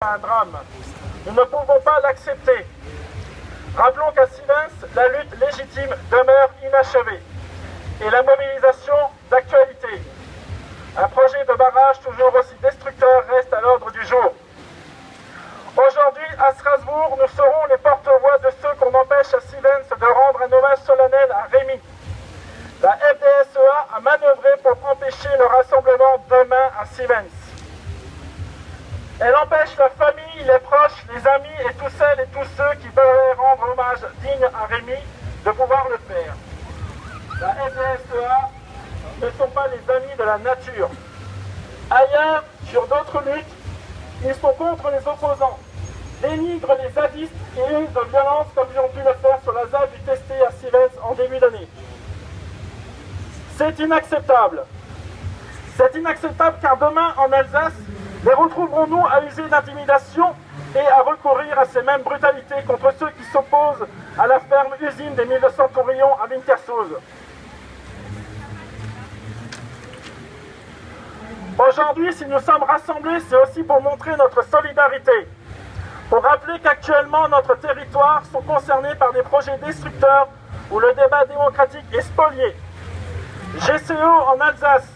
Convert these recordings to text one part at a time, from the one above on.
un drame. Nous ne pouvons pas l'accepter. Rappelons qu'à Sivens, la lutte légitime demeure inachevée et la mobilisation d'actualité. Un projet de barrage toujours aussi destructeur reste à l'ordre du jour. Aujourd'hui, à Strasbourg, nous serons les porte-voix de ceux qu'on empêche à Sivens de rendre un hommage solennel à Rémy. La FDSEA a manœuvré pour empêcher le rassemblement demain à Sivens. Elle empêche la famille, les proches, les amis et tous celles et tous ceux qui veulent rendre hommage digne à Rémy de pouvoir le faire. La FDSEA ne sont pas les amis de la nature. Ailleurs, sur d'autres luttes, ils sont contre les opposants, dénigrent les zadistes et usent de violence comme ils ont pu le faire sur la ZAD du Testé à Sivens en début d'année. C'est inacceptable. C'est inacceptable car demain en Alsace, les retrouverons-nous à user d'intimidation et à recourir à ces mêmes brutalités contre ceux qui s'opposent à la ferme-usine des 1200 tourillons à Winterthur. Aujourd'hui, si nous sommes rassemblés, c'est aussi pour montrer notre solidarité, pour rappeler qu'actuellement notre territoire sont concernés par des projets destructeurs où le débat démocratique est spolié. GCO en Alsace,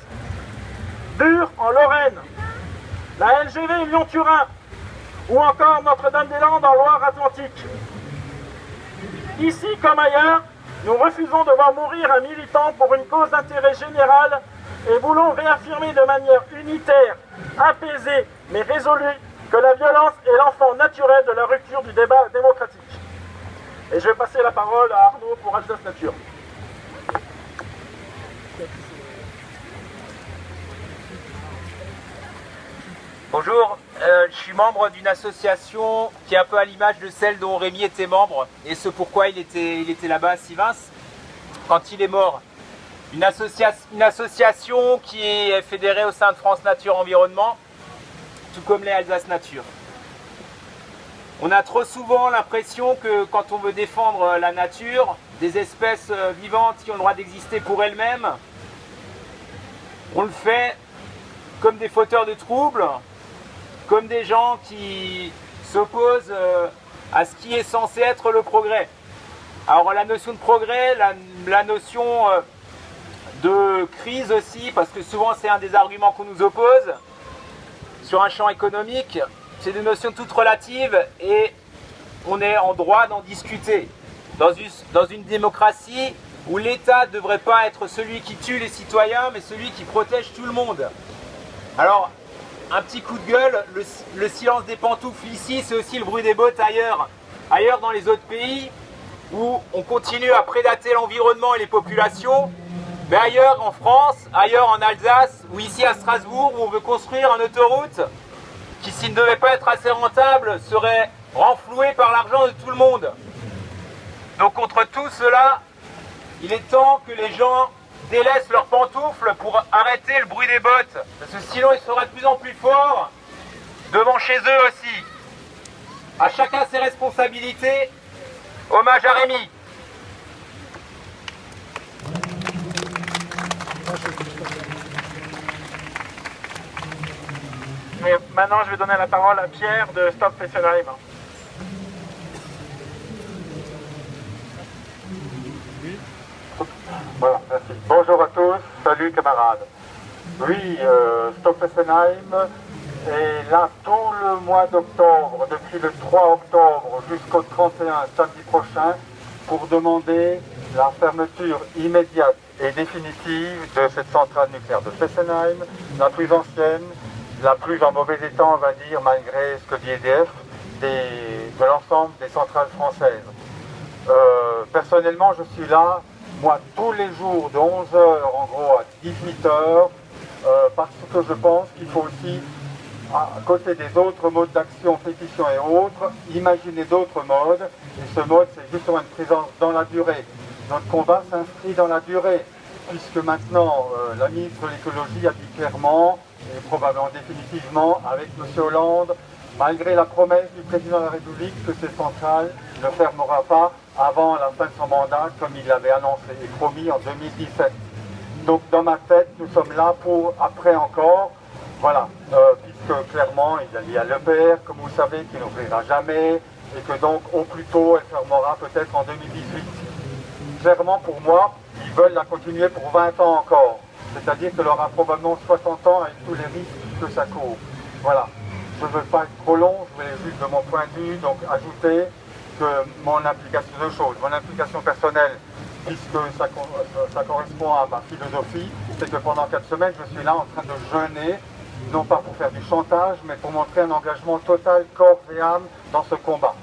Bure en Lorraine, la LGV Lyon-Turin ou encore Notre-Dame-des-Landes en Loire-Atlantique. Ici comme ailleurs, nous refusons de voir mourir un militant pour une cause d'intérêt général et voulons réaffirmer de manière unitaire, apaisée mais résolue que la violence est l'enfant naturel de la rupture du débat démocratique. Et je vais passer la parole à Arnaud pour Alsace Nature. Bonjour, je suis membre d'une association qui est un peu à l'image de celle dont Rémy était membre et ce pourquoi il était là-bas à Sivens quand il est mort. Une association qui est fédérée au sein de France Nature Environnement, tout comme les Alsace Nature. On a trop souvent l'impression que quand on veut défendre la nature, des espèces vivantes qui ont le droit d'exister pour elles-mêmes, on le fait comme des fauteurs de troubles, comme des gens qui s'opposent à ce qui est censé être le progrès. Alors la notion de progrès, la notion de crise aussi, parce que souvent c'est un des arguments qu'on nous oppose, sur un champ économique, c'est des notions toutes relatives et on est en droit d'en discuter. Dans une démocratie où l'État ne devrait pas être celui qui tue les citoyens, mais celui qui protège tout le monde. Alors, un petit coup de gueule, le silence des pantoufles ici, c'est aussi le bruit des bottes ailleurs. Ailleurs dans les autres pays, où on continue à prédater l'environnement et les populations, mais ailleurs en France, ailleurs en Alsace, ou ici à Strasbourg, où on veut construire une autoroute qui, s'il ne devait pas être assez rentable, serait renflouée par l'argent de tout le monde. Donc contre tout cela, il est temps que les gens délaissent leurs pantoufles pour arrêter le bruit des bottes, parce que sinon ils seraient de plus en plus forts devant chez eux aussi. À chacun ses responsabilités. Hommage à Rémy. Et maintenant, je vais donner la parole à Pierre de Stop Fessenheim. Voilà, merci. Bonjour à tous, salut camarades. Oui, Stop Fessenheim est là tout le mois d'octobre, depuis le 3 octobre jusqu'au 31 samedi prochain, pour demander la fermeture immédiate et définitive de cette centrale nucléaire de Fessenheim, la plus ancienne, la plus en mauvais état, on va dire, malgré ce que dit EDF, de l'ensemble des centrales françaises. Personnellement, je suis là, moi, tous les jours, de 11h en gros à 18h, parce que je pense qu'il faut aussi, à côté des autres modes d'action, pétition et autres, imaginer d'autres modes. Et ce mode, c'est justement une présence dans la durée. Notre combat s'inscrit dans la durée, puisque maintenant, la ministre de l'écologie a dit clairement, et probablement définitivement, avec M. Hollande, malgré la promesse du président de la République que ces centrales ne fermera pas avant la fin de son mandat, comme il l'avait annoncé et promis en 2017. Donc dans ma tête, nous sommes là pour, après encore, Voilà, puisque clairement il y a l'EPR, comme vous le savez, qui n'ouvrira jamais, et que donc au plus tôt elle fermera peut-être en 2018. Clairement pour moi, ils veulent la continuer pour 20 ans encore. C'est-à-dire qu'elle aura probablement 60 ans avec tous les risques que ça court. Voilà. Je ne veux pas être trop long, je voulais juste de mon point de vue donc ajouter que mon implication, deux choses. Mon implication personnelle, puisque ça correspond à ma philosophie, c'est que pendant 4 semaines, je suis là en train de jeûner, non pas pour faire du chantage, mais pour montrer un engagement total, corps et âme, dans ce combat.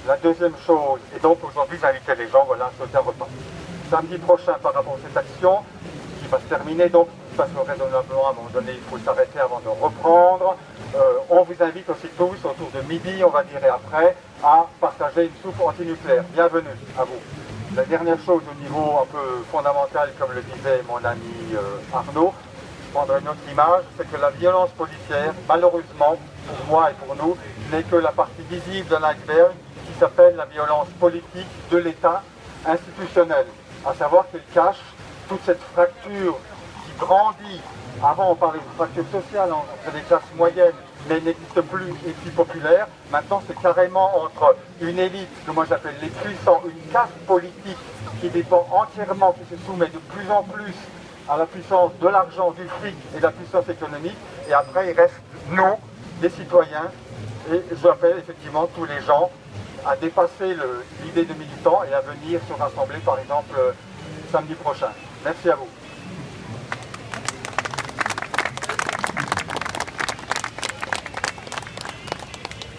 La deuxième chose, et donc aujourd'hui j'invitais les gens, voilà, à sauter un repas. Samedi prochain, par rapport à cette action, qui va se terminer, donc il passe raisonnablement, à un moment donné, il faut s'arrêter avant de reprendre. On vous invite aussi tous, autour de midi, on va dire, et après, à partager une soupe antinucléaire. Bienvenue à vous. La dernière chose au niveau un peu fondamental, comme le disait mon ami Arnaud, je prendrai une autre image, c'est que la violence policière, malheureusement, pour moi et pour nous, n'est que la partie visible de l'iceberg qui s'appelle la violence politique de l'État institutionnel. À savoir qu'elle cache toute cette fracture qui grandit. Avant, on parlait de fracture sociale entre les classes moyennes, mais elle n'existe plus et plus populaire. Maintenant, c'est carrément entre une élite, que moi j'appelle les puissants, une caste politique qui dépend entièrement, qui se soumet de plus en plus à la puissance de l'argent, du fric et de la puissance économique. Et après, il reste nous, des citoyens. Et j'appelle effectivement tous les gens à dépasser l'idée de militants et à venir se rassembler, par exemple, samedi prochain. Merci à vous.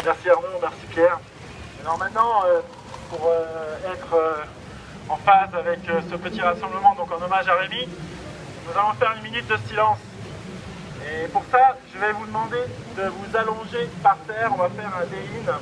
Merci Arnaud, merci Pierre. Alors maintenant, pour être en phase avec ce petit rassemblement, donc en hommage à Rémi, nous allons faire une minute de silence. Et pour ça, je vais vous demander de vous allonger par terre. On va faire un day-in.